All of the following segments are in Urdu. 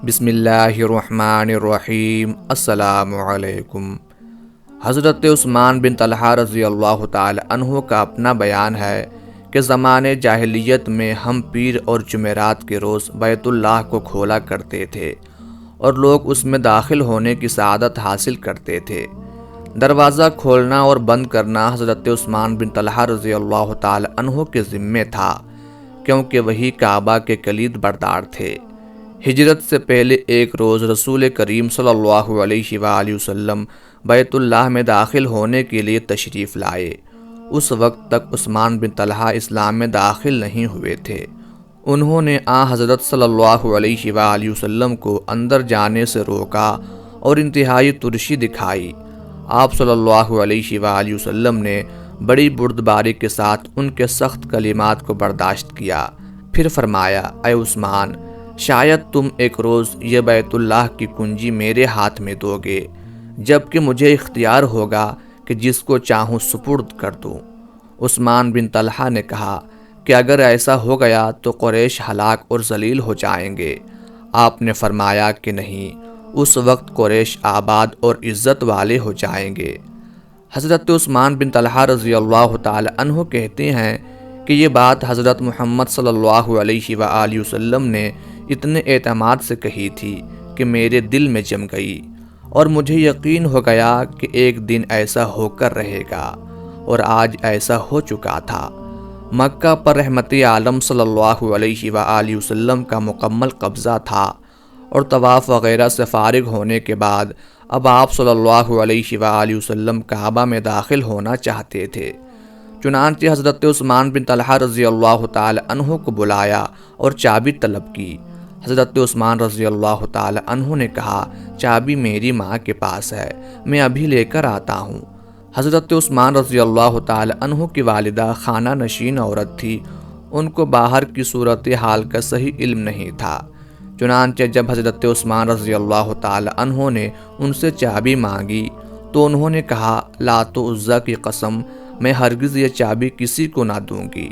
بسم اللہ الرحمن الرحیم۔ السلام علیکم۔ حضرت عثمان بن طلحہ رضی اللہ تعالی عنہ کا اپنا بیان ہے کہ زمانے جاہلیت میں ہم پیر اور جمعرات کے روز بیت اللہ کو کھولا کرتے تھے اور لوگ اس میں داخل ہونے کی سعادت حاصل کرتے تھے۔ دروازہ کھولنا اور بند کرنا حضرت عثمان بن طلحہ رضی اللہ تعالی عنہ کے ذمے تھا، کیونکہ وہی کعبہ کے کلید بردار تھے۔ ہجرت سے پہلے ایک روز رسول کریم صلی اللہ علیہ وآلہ وسلم بیت اللہ میں داخل ہونے کے لیے تشریف لائے۔ اس وقت تک عثمان بن طلحہ اسلام میں داخل نہیں ہوئے تھے۔ انہوں نے حضرت صلی اللہ علیہ وآلہ وسلم کو اندر جانے سے روکا اور انتہائی ترشی دکھائی۔ آپ صلی اللہ علیہ وآلہ وسلم نے بڑی بردباری کے ساتھ ان کے سخت کلمات کو برداشت کیا، پھر فرمایا، اے عثمان، شاید تم ایک روز یہ بیت اللہ کی کنجی میرے ہاتھ میں دو گے، جبکہ مجھے اختیار ہوگا کہ جس کو چاہوں سپرد کر دوں۔ عثمان بن طلحہ نے کہا کہ اگر ایسا ہو گیا تو قریش ہلاک اور ذلیل ہو جائیں گے۔ آپ نے فرمایا کہ نہیں، اس وقت قریش آباد اور عزت والے ہو جائیں گے۔ حضرت عثمان بن طلحہ رضی اللہ تعالی عنہ کہتے ہیں کہ یہ بات حضرت محمد صلی اللہ علیہ وآلہ وسلم نے اتنے اعتماد سے کہی تھی کہ میرے دل میں جم گئی، اور مجھے یقین ہو گیا کہ ایک دن ایسا ہو کر رہے گا، اور آج ایسا ہو چکا تھا۔ مکہ پر رحمت عالم صلی اللہ علیہ وآلہ وسلم کا مکمل قبضہ تھا، اور طواف وغیرہ سے فارغ ہونے کے بعد اب آپ صلی اللہ علیہ وآلہ وسلم کعبہ میں داخل ہونا چاہتے تھے۔ چنانچہ حضرت عثمان بن طلحہ رضی اللہ تعالی عنہ کو بلایا اور چابی طلب کی۔ حضرت عثمان رضی اللہ تعالی عنہ نے کہا، چابی میری ماں کے پاس ہے، میں ابھی لے کر آتا ہوں۔ حضرت عثمان رضی اللہ تعالی عنہ کی والدہ خانہ نشین عورت تھی، ان کو باہر کی صورتحال کا صحیح علم نہیں تھا۔ چنانچہ جب حضرت عثمان رضی اللہ تعالی عنہ نے ان سے چابی مانگی تو انہوں نے کہا، لات و عزیٰ کی قسم، میں ہرگز یہ چابی کسی کو نہ دوں گی۔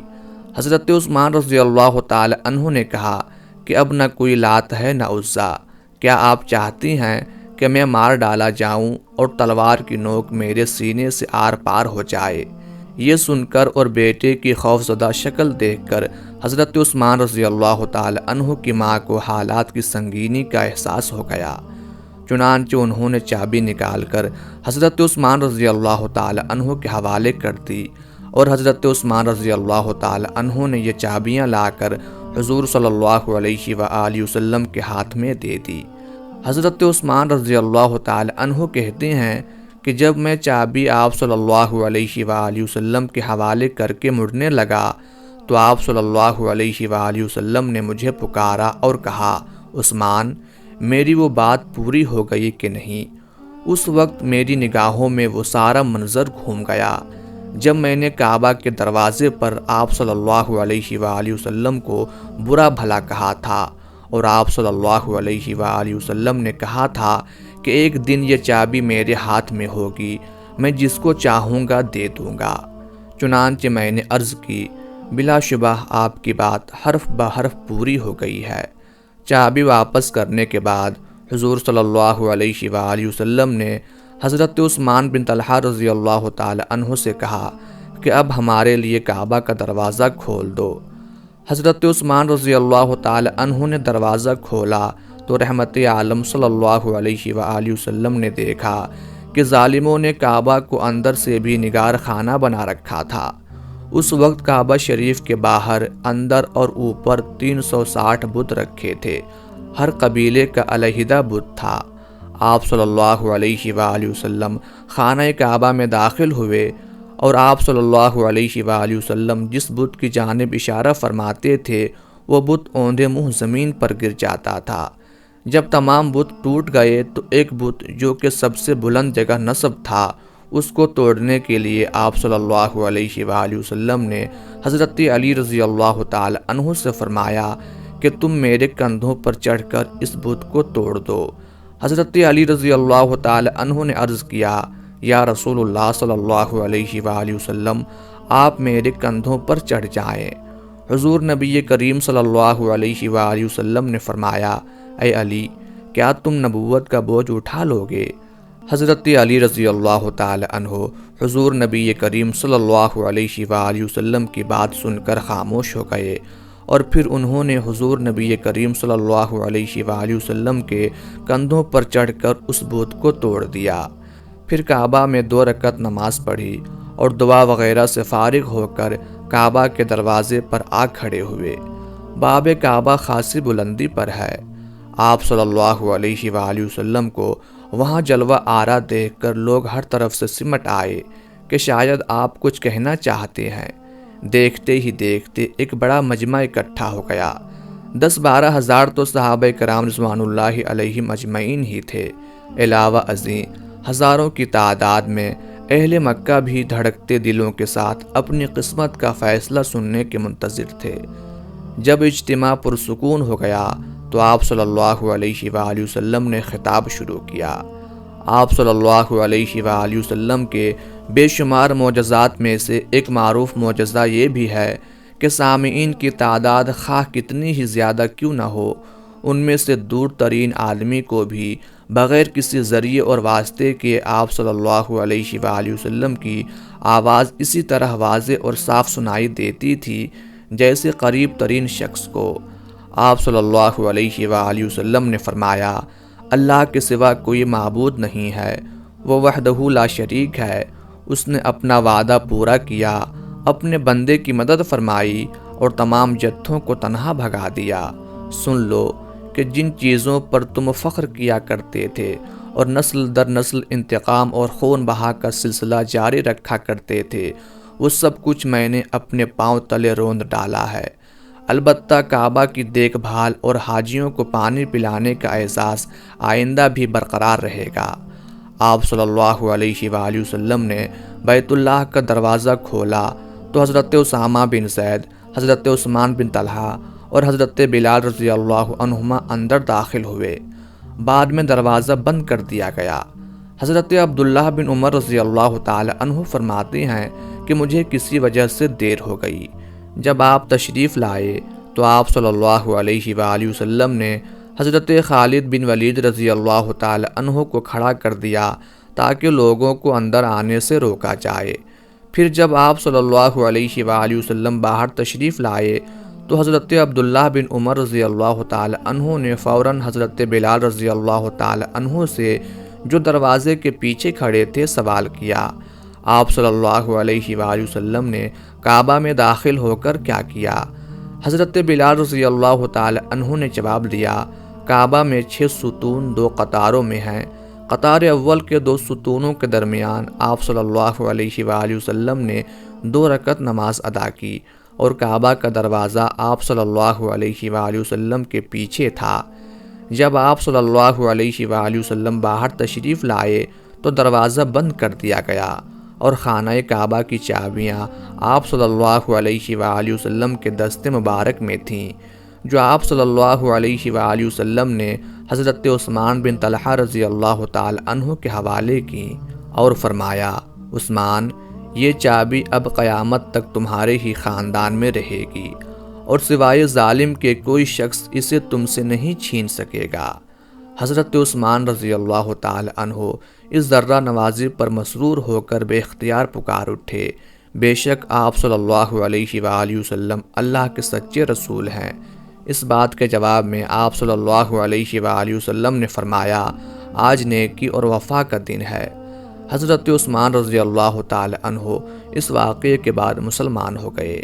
حضرت عثمان رضی اللہ تعالی عنہ نے کہا کہ اب نہ کوئی لات ہے نہ عزیٰ، کیا آپ چاہتی ہیں کہ میں مار ڈالا جاؤں اور تلوار کی نوک میرے سینے سے آر پار ہو جائے؟ یہ سن کر اور بیٹے کی خوفزدہ شکل دیکھ کر حضرت عثمان رضی اللہ تعالی عنہ کی ماں کو حالات کی سنگینی کا احساس ہو گیا۔ چنانچہ انہوں نے چابی نکال کر حضرت عثمان رضی اللہ تعالی عنہ کے حوالے کر دی، اور حضرت عثمان رضی اللہ تعالی عنہ نے یہ چابیاں لا کر حضور صلی اللہ علیہ وآلہ وسلم کے ہاتھ میں دے دی۔ حضرت عثمان رضی اللہ تعالی عنہ کہتے ہیں کہ جب میں چابی آپ صلی اللہ علیہ وآلہ وسلم کے حوالے کر کے مڑنے لگا تو آپ صلی اللہ علیہ وآلہ وسلم نے مجھے پکارا اور کہا، عثمان، میری وہ بات پوری ہو گئی کہ نہیں؟ اس وقت میری نگاہوں میں وہ سارا منظر گھوم گیا جب میں نے کعبہ کے دروازے پر آپ صلی اللہ علیہ وآلہ وسلم کو برا بھلا کہا تھا، اور آپ صلی اللہ علیہ وآلہ وسلم نے کہا تھا کہ ایک دن یہ چابی میرے ہاتھ میں ہوگی، میں جس کو چاہوں گا دے دوں گا۔ چنانچہ میں نے عرض کی، بلا شبہ آپ کی بات حرف بحرف پوری ہو گئی ہے۔ چابی واپس کرنے کے بعد حضور صلی اللہ علیہ وآلہ وسلم نے حضرت عثمان بن طلحہ رضی اللہ تعالی عنہ سے کہا کہ اب ہمارے لیے کعبہ کا دروازہ کھول دو۔ حضرت عثمان رضی اللہ تعالی عنہ نے دروازہ کھولا تو رحمت عالم صلی اللہ علیہ وآلہ وسلم نے دیکھا کہ ظالموں نے کعبہ کو اندر سے بھی نگار خانہ بنا رکھا تھا۔ اس وقت کعبہ شریف کے باہر، اندر اور اوپر 360 بت رکھے تھے، ہر قبیلے کا علیحدہ بت تھا۔ آپ صلی اللہ علیہ وآلہ وسلم خانہ کعبہ میں داخل ہوئے، اور آپ صلی اللہ علیہ وآلہ وسلم جس بت کی جانب اشارہ فرماتے تھے وہ بت اوندھے منہ زمین پر گر جاتا تھا۔ جب تمام بت ٹوٹ گئے تو ایک بت جو کہ سب سے بلند جگہ نصب تھا، اس کو توڑنے کے لیے آپ صلی اللہ علیہ وآلہ وسلم نے حضرت علی رضی اللہ تعالی عنہ سے فرمایا کہ تم میرے کندھوں پر چڑھ کر اس بت کو توڑ دو۔ حضرت علی رضی اللہ تعالی عنہ نے عرض کیا، یا رسول اللہ صلی اللہ علیہ وآلہ وسلم، آپ میرے کندھوں پر چڑھ جائیں۔ حضور نبی کریم صلی اللہ علیہ وآلہ وسلم نے فرمایا، اے علی، کیا تم نبوت کا بوجھ اٹھا لوگے؟ حضرت علی رضی اللہ تعالی عنہ حضور نبی کریم صلی اللہ علیہ وآلہ وسلم کی بات سن کر خاموش ہو گئے، اور پھر انہوں نے حضور نبی کریم صلی اللہ علیہ وآلہ وسلم کے کندھوں پر چڑھ کر اس بت کو توڑ دیا۔ پھر کعبہ میں 2 رکعت نماز پڑھی اور دعا وغیرہ سے فارغ ہو کر کعبہ کے دروازے پر آ کھڑے ہوئے۔ باب کعبہ خاصی بلندی پر ہے۔ آپ صلی اللہ علیہ وآلہ وسلم کو وہاں جلوہ آرا دیکھ کر لوگ ہر طرف سے سمٹ آئے کہ شاید آپ کچھ کہنا چاہتے ہیں۔ دیکھتے ہی دیکھتے ایک بڑا مجمع اکٹھا ہو گیا۔ 10-12 ہزار تو صحابہ کرام رضوان اللہ علیہم اجمعین ہی تھے، علاوہ ازیں ہزاروں کی تعداد میں اہل مکہ بھی دھڑکتے دلوں کے ساتھ اپنی قسمت کا فیصلہ سننے کے منتظر تھے۔ جب اجتماع پرسکون ہو گیا تو آپ صلی اللہ علیہ وآلہ وسلم نے خطاب شروع کیا۔ آپ صلی اللہ علیہ وآلہ وسلم کے بے شمار معجزات میں سے ایک معروف معجزہ یہ بھی ہے کہ سامعین کی تعداد خواہ کتنی ہی زیادہ کیوں نہ ہو، ان میں سے دور ترین آدمی کو بھی بغیر کسی ذریعے اور واسطے کے آپ صلی اللہ علیہ وآلہ وسلم کی آواز اسی طرح واضح اور صاف سنائی دیتی تھی جیسے قریب ترین شخص کو۔ آپ صلی اللہ علیہ وآلہ وسلم نے فرمایا، اللہ کے سوا کوئی معبود نہیں ہے، وہ وحدہ لا شریک ہے، اس نے اپنا وعدہ پورا کیا، اپنے بندے کی مدد فرمائی اور تمام جتھوں کو تنہا بھگا دیا۔ سن لو کہ جن چیزوں پر تم فخر کیا کرتے تھے اور نسل در نسل انتقام اور خون بہا کا سلسلہ جاری رکھا کرتے تھے، وہ سب کچھ میں نے اپنے پاؤں تلے روند ڈالا ہے۔ البتہ کعبہ کی دیکھ بھال اور حاجیوں کو پانی پلانے کا احساس آئندہ بھی برقرار رہے گا۔ آپ صلی اللہ علیہ وآلہ وسلم نے بیت اللہ کا دروازہ کھولا تو حضرت اسامہ بن زید، حضرت عثمان بن طلحہ اور حضرت بلال رضی اللہ عنہما اندر داخل ہوئے۔ بعد میں دروازہ بند کر دیا گیا۔ حضرت عبداللہ بن عمر رضی اللہ تعالی عنہ فرماتے ہیں کہ مجھے کسی وجہ سے دیر ہو گئی۔ جب آپ تشریف لائے تو آپ صلی اللہ علیہ وآلہ وسلم نے حضرت خالد بن ولید رضی اللہ تعالی عنہ کو کھڑا کر دیا تاکہ لوگوں کو اندر آنے سے روکا جائے۔ پھر جب آپ صلی اللہ علیہ وآلہ وسلم باہر تشریف لائے تو حضرت عبداللہ بن عمر رضی اللہ تعالی عنہ نے فوراً حضرت بلال رضی اللہ تعالی عنہ سے جو دروازے کے پیچھے کھڑے تھے سوال کیا، آپ صلی اللہ علیہ وآلہ وسلم نے کعبہ میں داخل ہو کر کیا کیا؟ حضرت بلال رضی اللہ تعالی عنہ نے جواب دیا، کعبہ میں 6 ستون 2 قطاروں میں ہیں۔ قطار اول کے 2 ستونوں کے درمیان آپ صلی اللہ علیہ وآلہ وسلم نے 2 رکعت نماز ادا کی اور کعبہ کا دروازہ آپ صلی اللہ علیہ وآلہ وسلم کے پیچھے تھا۔ جب آپ صلی اللہ علیہ وآلہ وسلم باہر تشریف لائے تو دروازہ بند کر دیا گیا اور خانہ کعبہ کی چابیاں آپ صلی اللہ علیہ وآلہ وسلم کے دست مبارک میں تھیں، جو آپ صلی اللہ علیہ وآلہ وسلم نے حضرت عثمان بن طلحہ رضی اللہ تعالی عنہ کے حوالے کی اور فرمایا، عثمان، یہ چابی اب قیامت تک تمہارے ہی خاندان میں رہے گی اور سوائے ظالم کے کوئی شخص اسے تم سے نہیں چھین سکے گا۔ حضرت عثمان رضی اللہ تعالی عنہ اس ذرہ نوازی پر مسرور ہو کر بے اختیار پکار اٹھے، بے شک آپ صلی اللہ علیہ وآلہ وسلم اللہ کے سچے رسول ہیں۔ اس بات کے جواب میں آپ صلی اللہ علیہ وآلہ وسلم نے فرمایا، آج نیکی اور وفا کا دن ہے۔ حضرت عثمان رضی اللہ تعالی عنہ اس واقعے کے بعد مسلمان ہو گئے۔